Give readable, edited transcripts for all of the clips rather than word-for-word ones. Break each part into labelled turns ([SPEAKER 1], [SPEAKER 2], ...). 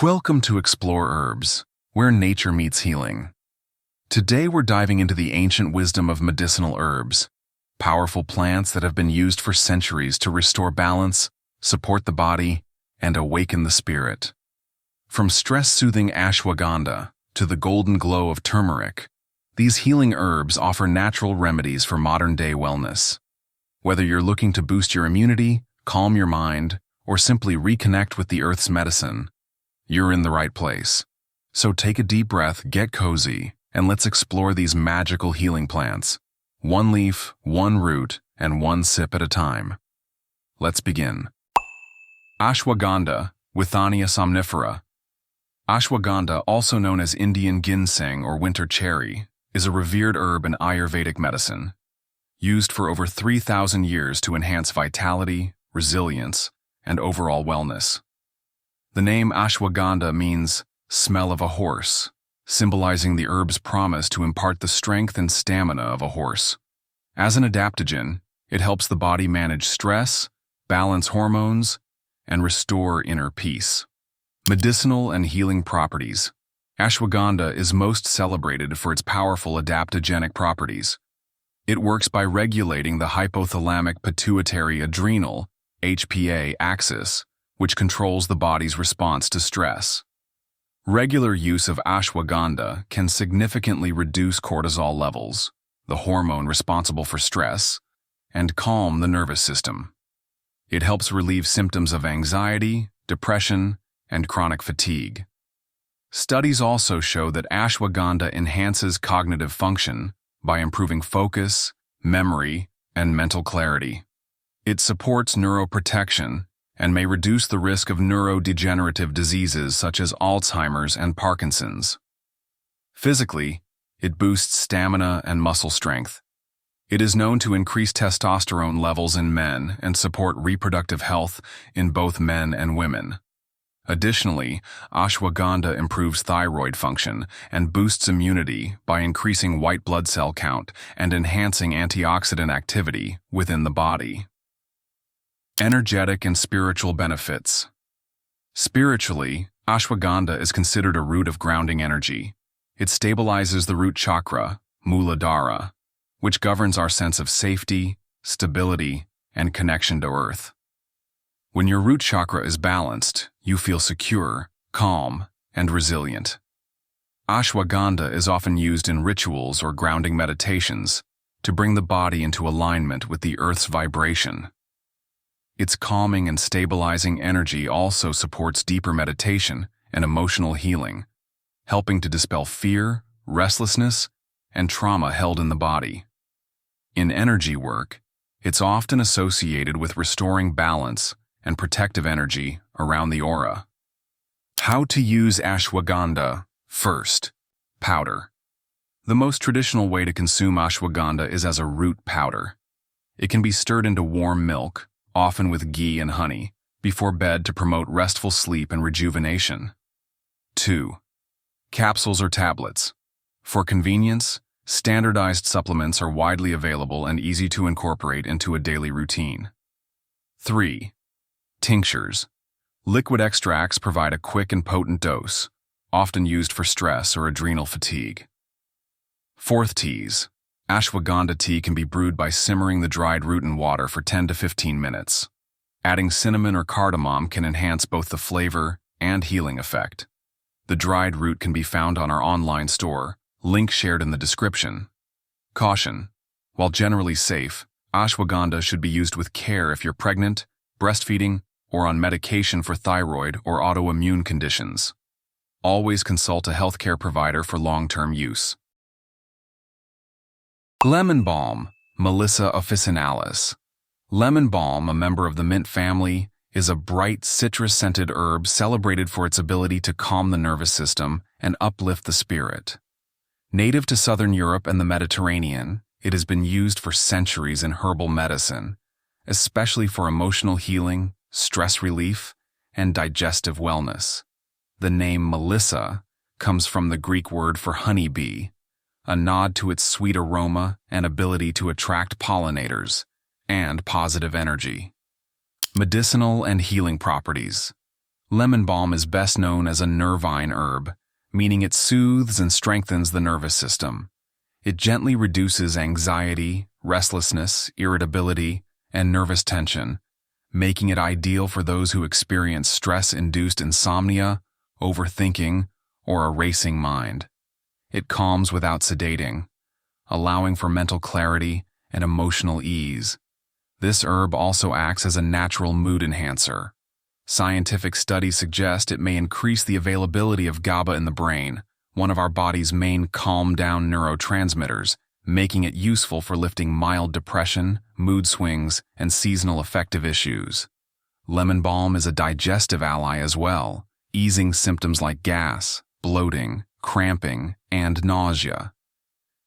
[SPEAKER 1] Welcome to Explore Herbs, where nature meets healing. Today we're diving into the ancient wisdom of medicinal herbs, powerful plants that have been used for centuries to restore balance, support the body, and awaken the spirit. From stress-soothing ashwagandha to the golden glow of turmeric, these healing herbs offer natural remedies for modern-day wellness. Whether you're looking to boost your immunity, calm your mind, or simply reconnect with the earth's medicine, you're in the right place. So take a deep breath, get cozy, and let's explore these magical healing plants, one leaf, one root, and one sip at a time. Let's begin. Ashwagandha, Withania somnifera. Ashwagandha, also known as Indian ginseng or winter cherry, is a revered herb in Ayurvedic medicine, used for over 3,000 years to enhance vitality, resilience, and overall wellness. The name ashwagandha means smell of a horse, symbolizing the herb's promise to impart the strength and stamina of a horse. As an adaptogen, it helps the body manage stress, balance hormones, and restore inner peace. Medicinal and healing properties. Ashwagandha is most celebrated for its powerful adaptogenic properties. It works by regulating the hypothalamic pituitary adrenal (HPA) axis, which controls the body's response to stress. Regular use of ashwagandha can significantly reduce cortisol levels, the hormone responsible for stress, and calm the nervous system. It helps relieve symptoms of anxiety, depression, and chronic fatigue. Studies also show that ashwagandha enhances cognitive function by improving focus, memory, and mental clarity. It supports neuroprotection and may reduce the risk of neurodegenerative diseases such as Alzheimer's and Parkinson's. Physically, it boosts stamina and muscle strength. It is known to increase testosterone levels in men and support reproductive health in both men and women. Additionally, ashwagandha improves thyroid function and boosts immunity by increasing white blood cell count and enhancing antioxidant activity within the body. Energetic and spiritual benefits. Spiritually, ashwagandha is considered a root of grounding energy. It stabilizes the root chakra, Muladhara, which governs our sense of safety, stability, and connection to earth. When your root chakra is balanced, you feel secure, calm, and resilient. Ashwagandha is often used in rituals or grounding meditations to bring the body into alignment with the earth's vibration. Its calming and stabilizing energy also supports deeper meditation and emotional healing, helping to dispel fear, restlessness, and trauma held in the body. In energy work, it's often associated with restoring balance and protective energy around the aura. How to use ashwagandha. First, powder. The most traditional way to consume ashwagandha is as a root powder. It can be stirred into warm milk, often with ghee and honey, before bed to promote restful sleep and rejuvenation. 2. Capsules or tablets. For convenience, standardized supplements are widely available and easy to incorporate into a daily routine. 3. Tinctures. Liquid extracts provide a quick and potent dose, often used for stress or adrenal fatigue. 4. Teas. Ashwagandha tea can be brewed by simmering the dried root in water for 10 to 15 minutes. Adding cinnamon or cardamom can enhance both the flavor and healing effect. The dried root can be found on our online store, link shared in the description. Caution. While generally safe, ashwagandha should be used with care if you're pregnant, breastfeeding, or on medication for thyroid or autoimmune conditions. Always consult a healthcare provider for long-term use. Lemon balm, Melissa officinalis. Lemon balm, a member of the mint family, is a bright citrus-scented herb celebrated for its ability to calm the nervous system and uplift the spirit. Native to southern Europe and the Mediterranean, it has been used for centuries in herbal medicine, especially for emotional healing, stress relief, and digestive wellness. The name Melissa comes from the Greek word for honeybee, a nod to its sweet aroma and ability to attract pollinators and positive energy. Medicinal and healing properties. Lemon balm is best known as a nervine herb, meaning it soothes and strengthens the nervous system. It gently reduces anxiety, restlessness, irritability, and nervous tension, making it ideal for those who experience stress-induced insomnia, overthinking, or a racing mind. It calms without sedating, allowing for mental clarity and emotional ease. This herb also acts as a natural mood enhancer. Scientific studies suggest it may increase the availability of GABA in the brain, one of our body's main calm-down neurotransmitters, making it useful for lifting mild depression, mood swings, and seasonal affective issues. Lemon balm is a digestive ally as well, easing symptoms like gas, bloating, cramping, and nausea,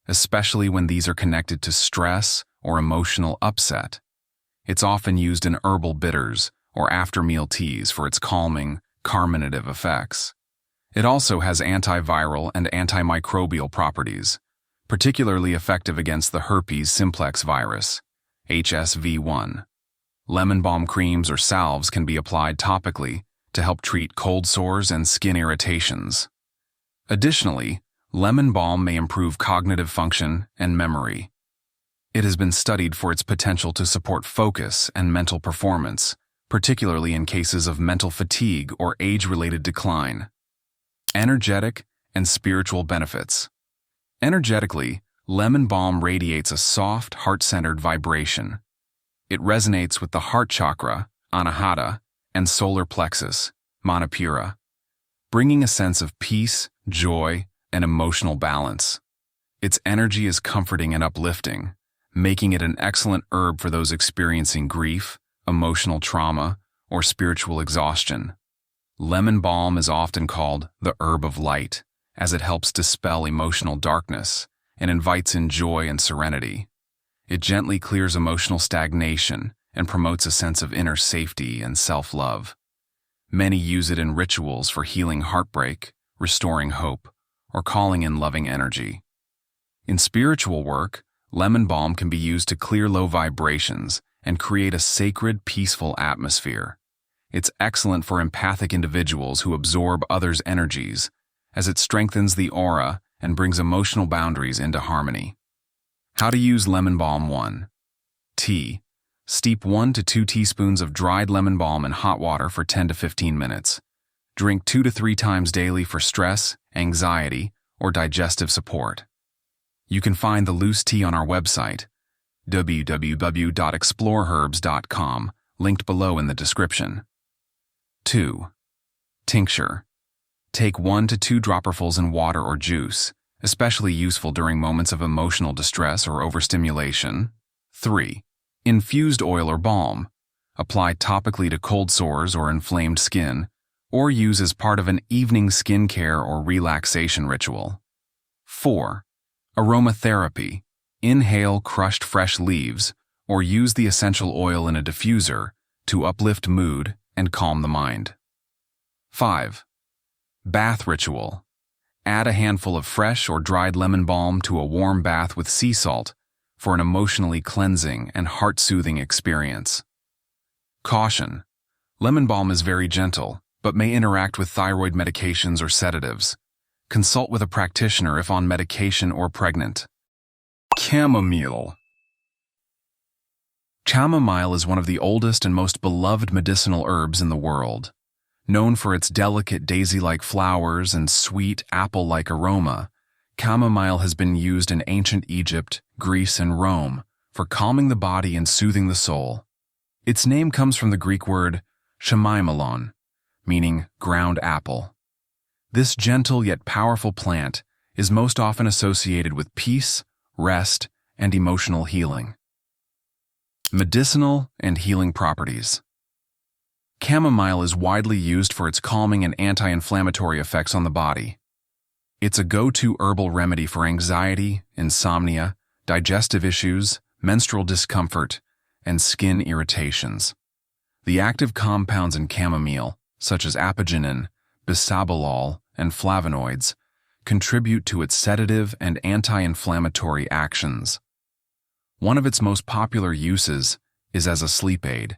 [SPEAKER 1] especially when these are connected to stress or emotional upset. It's often used in herbal bitters or after-meal teas for its calming, carminative effects. It also has antiviral and antimicrobial properties, particularly effective against the herpes simplex virus, HSV1. Lemon balm creams or salves can be applied topically to help treat cold sores and skin irritations. Additionally, lemon balm may improve cognitive function and memory. It has been studied for its potential to support focus and mental performance, particularly in cases of mental fatigue or age-related decline. Energetic and spiritual benefits. Energetically, lemon balm radiates a soft, heart-centered vibration. It resonates with the heart chakra, anahata, and solar plexus, manipura, bringing a sense of peace, joy, and emotional balance. Its energy is comforting and uplifting, making it an excellent herb for those experiencing grief, emotional trauma, or spiritual exhaustion. Lemon balm is often called the herb of light, as it helps dispel emotional darkness and invites in joy and serenity. It gently clears emotional stagnation and promotes a sense of inner safety and self-love. Many use it in rituals for healing heartbreak, restoring hope, or calling in loving energy. In spiritual work, lemon balm can be used to clear low vibrations and create a sacred, peaceful atmosphere. It's excellent for empathic individuals who absorb others' energies, as it strengthens the aura and brings emotional boundaries into harmony. How to use lemon balm 1. Tea. Steep 1 to 2 teaspoons of dried lemon balm in hot water for 10 to 15 minutes. Drink 2 to 3 times daily for stress, anxiety, or digestive support. You can find the loose tea on our website, www.exploreherbs.com, linked below in the description. 2. Tincture. Take 1 to 2 dropperfuls in water or juice, especially useful during moments of emotional distress or overstimulation. 3. Infused oil or balm. Apply topically to cold sores or inflamed skin, or use as part of an evening skincare or relaxation ritual. 4. Aromatherapy. Inhale crushed fresh leaves, or use the essential oil in a diffuser to uplift mood and calm the mind. 5. Bath ritual. Add a handful of fresh or dried lemon balm to a warm bath with sea salt for an emotionally cleansing and heart-soothing experience. Caution. Lemon balm is very gentle, but may interact with thyroid medications or sedatives. Consult with a practitioner if on medication or pregnant. Chamomile. Chamomile is one of the oldest and most beloved medicinal herbs in the world. Known for its delicate daisy-like flowers and sweet apple-like aroma, chamomile has been used in ancient Egypt, Greece, and Rome for calming the body and soothing the soul. Its name comes from the Greek word chamomilon, meaning ground apple. This gentle yet powerful plant is most often associated with peace, rest, and emotional healing. Medicinal and healing properties. Chamomile is widely used for its calming and anti-inflammatory effects on the body. It's a go-to herbal remedy for anxiety, insomnia, digestive issues, menstrual discomfort, and skin irritations. The active compounds in chamomile, such as apigenin, bisabolol, and flavonoids, contribute to its sedative and anti-inflammatory actions. One of its most popular uses is as a sleep aid.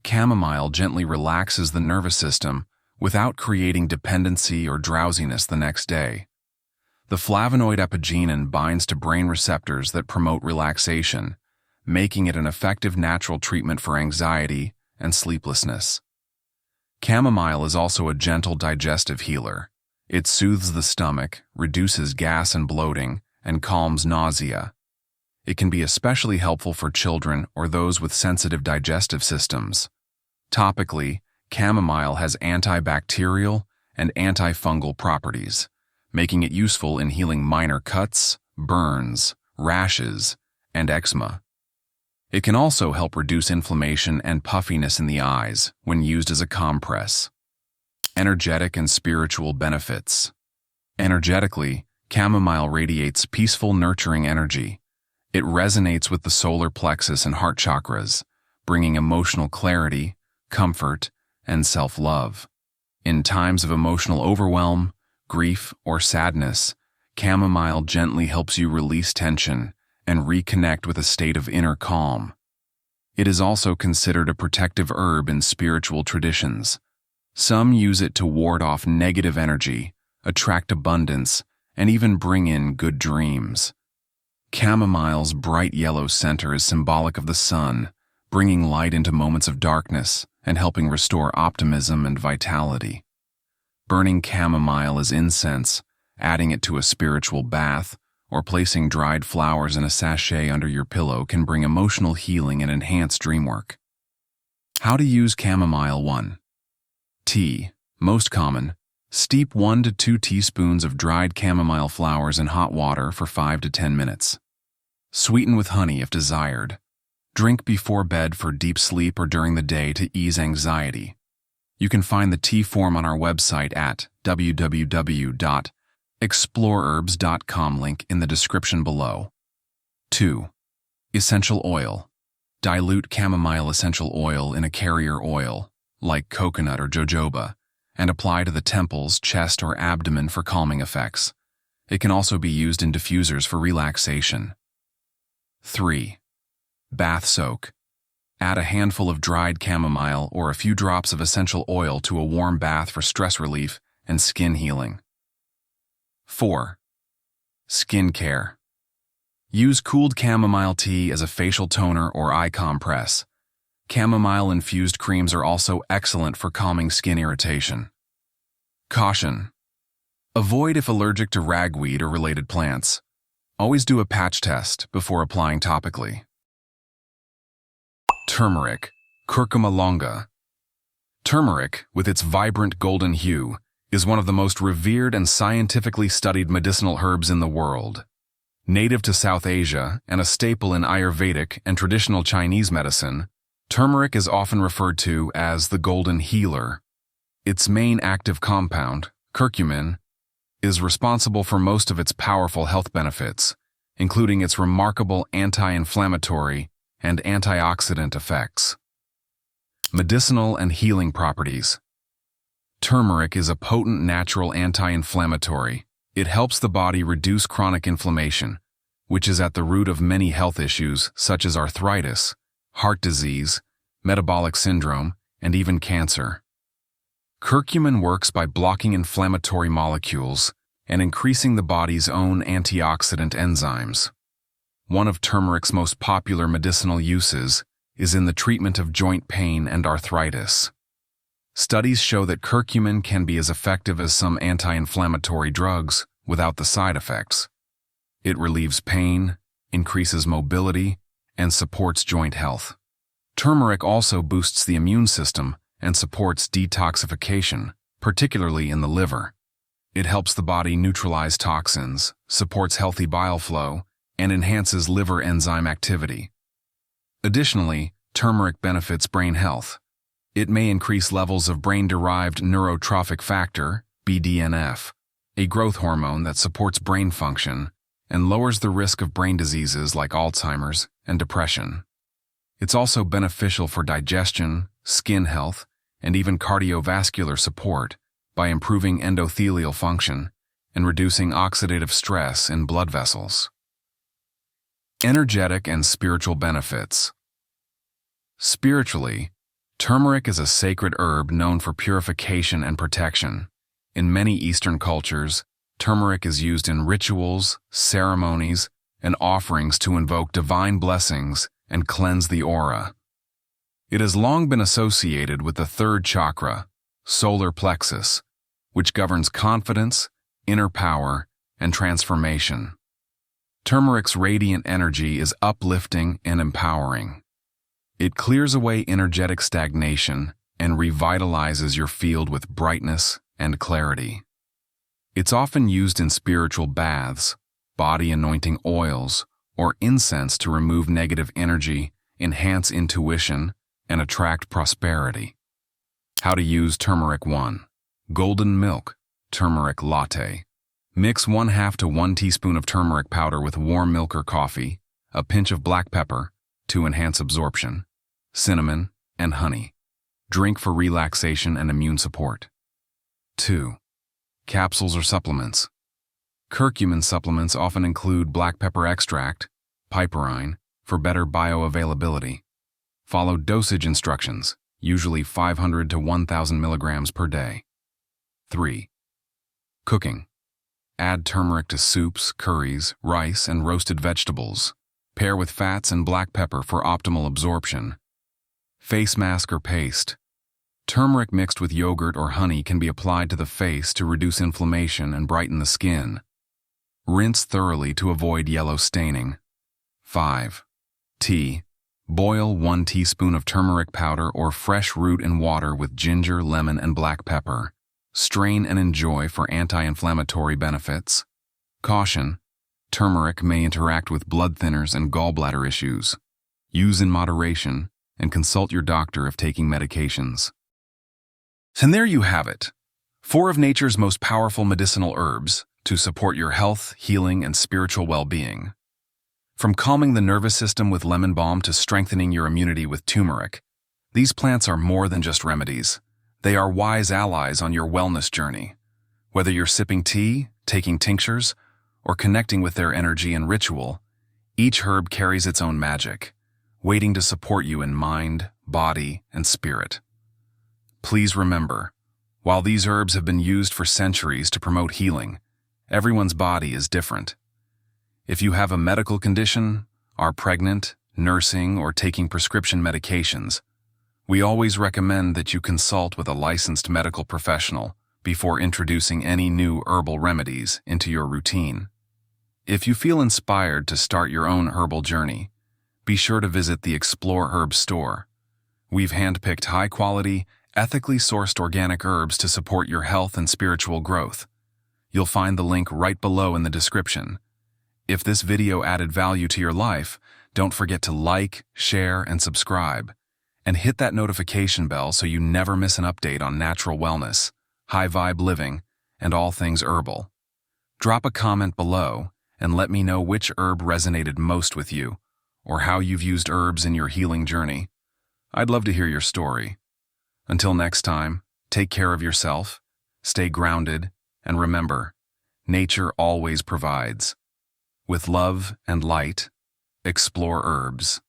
[SPEAKER 1] Chamomile gently relaxes the nervous system without creating dependency or drowsiness the next day. The flavonoid epigenin binds to brain receptors that promote relaxation, making it an effective natural treatment for anxiety and sleeplessness. Chamomile is also a gentle digestive healer. It soothes the stomach, reduces gas and bloating, and calms nausea. It can be especially helpful for children or those with sensitive digestive systems. Topically, chamomile has antibacterial and antifungal properties, making it useful in healing minor cuts, burns, rashes, and eczema. It can also help reduce inflammation and puffiness in the eyes when used as a compress. Energetic and spiritual benefits. Energetically, chamomile radiates peaceful, nurturing energy. It resonates with the solar plexus and heart chakras, bringing emotional clarity, comfort, and self-love. In times of emotional overwhelm, grief, or sadness, chamomile gently helps you release tension and reconnect with a state of inner calm. It is also considered a protective herb in spiritual traditions. Some use it to ward off negative energy, attract abundance, and even bring in good dreams. Chamomile's bright yellow center is symbolic of the sun, bringing light into moments of darkness and helping restore optimism and vitality. Burning chamomile as incense, adding it to a spiritual bath, or placing dried flowers in a sachet under your pillow can bring emotional healing and enhance dream work. How to use chamomile. 1. Tea. Most common. Steep 1 to 2 teaspoons of dried chamomile flowers in hot water for 5 to 10 minutes. Sweeten with honey if desired. Drink before bed for deep sleep or during the day to ease anxiety. You can find the tea form on our website at www.exploreherbs.com, link in the description below. 2. Essential oil. Dilute chamomile essential oil in a carrier oil, like coconut or jojoba, and apply to the temples, chest, or abdomen for calming effects. It can also be used in diffusers for relaxation. 3. Bath soak. Add a handful of dried chamomile or a few drops of essential oil to a warm bath for stress relief and skin healing. 4. Skin care. Use cooled chamomile tea as a facial toner or eye compress. Chamomile-infused creams are also excellent for calming skin irritation. Caution. Avoid if allergic to ragweed or related plants. Always do a patch test before applying topically. Turmeric, Curcuma longa. Turmeric, with its vibrant golden hue, is one of the most revered and scientifically studied medicinal herbs in the world. Native to South Asia and a staple in Ayurvedic and traditional Chinese medicine, turmeric is often referred to as the golden healer. Its main active compound, curcumin, is responsible for most of its powerful health benefits, including its remarkable anti-inflammatory and antioxidant effects. Medicinal and healing properties. Turmeric is a potent natural anti-inflammatory. It helps the body reduce chronic inflammation, which is at the root of many health issues such as arthritis, heart disease, metabolic syndrome, and even cancer. Curcumin works by blocking inflammatory molecules and increasing the body's own antioxidant enzymes. One of turmeric's most popular medicinal uses is in the treatment of joint pain and arthritis. Studies show that curcumin can be as effective as some anti-inflammatory drugs without the side effects. It relieves pain, increases mobility, and supports joint health. Turmeric also boosts the immune system and supports detoxification, particularly in the liver. It helps the body neutralize toxins, supports healthy bile flow, and enhances liver enzyme activity. Additionally, turmeric benefits brain health. It may increase levels of brain-derived neurotrophic factor, BDNF, a growth hormone that supports brain function and lowers the risk of brain diseases like Alzheimer's and depression. It's also beneficial for digestion, skin health, and even cardiovascular support by improving endothelial function and reducing oxidative stress in blood vessels. Energetic and spiritual benefits. Spiritually, Turmeric is a sacred herb known for purification and protection. In many Eastern cultures, turmeric is used in rituals, ceremonies, and offerings to invoke divine blessings and cleanse the aura. It has long been associated with the third chakra, solar plexus, which governs confidence, inner power, and transformation. Turmeric's radiant energy is uplifting and empowering. It clears away energetic stagnation and revitalizes your field with brightness and clarity. It's often used in spiritual baths, body anointing oils, or incense to remove negative energy, enhance intuition, and attract prosperity. How to use turmeric. 1. Golden milk, turmeric latte. Mix 1/2 to 1 teaspoon of turmeric powder with warm milk or coffee, a pinch of black pepper to enhance absorption, cinnamon, and honey. Drink for relaxation and immune support. 2. Capsules or supplements. Curcumin supplements often include black pepper extract, piperine, for better bioavailability. Follow dosage instructions, usually 500 to 1,000 milligrams per day. 3. Cooking. Add turmeric to soups, curries, rice, and roasted vegetables. Pair with fats and black pepper for optimal absorption. Face mask or paste. Turmeric mixed with yogurt or honey can be applied to the face to reduce inflammation and brighten the skin. Rinse thoroughly to avoid yellow staining. 5. Tea. Boil 1 teaspoon of turmeric powder or fresh root in water with ginger, lemon, and black pepper. Strain and enjoy for anti-inflammatory benefits. Caution: turmeric may interact with blood thinners and gallbladder issues. Use in moderation and consult your doctor if taking medications. And there you have it. 4 of nature's most powerful medicinal herbs to support your health, healing, and spiritual well-being. From calming the nervous system with lemon balm to strengthening your immunity with turmeric, these plants are more than just remedies. They are wise allies on your wellness journey. Whether you're sipping tea, taking tinctures, or connecting with their energy and ritual, each herb carries its own magic, waiting to support you in mind, body, and spirit. Please remember, while these herbs have been used for centuries to promote healing, everyone's body is different. If you have a medical condition, are pregnant, nursing, or taking prescription medications, we always recommend that you consult with a licensed medical professional before introducing any new herbal remedies into your routine. If you feel inspired to start your own herbal journey, be sure to visit the Explore Herb store. We've handpicked high-quality, ethically sourced organic herbs to support your health and spiritual growth. You'll find the link right below in the description. If this video added value to your life, don't forget to like, share, and subscribe. And hit that notification bell so you never miss an update on natural wellness, high-vibe living, and all things herbal. Drop a comment below and let me know which herb resonated most with you, or how you've used herbs in your healing journey. I'd love to hear your story. Until next time, take care of yourself, stay grounded, and remember, nature always provides. With love and light, explore herbs.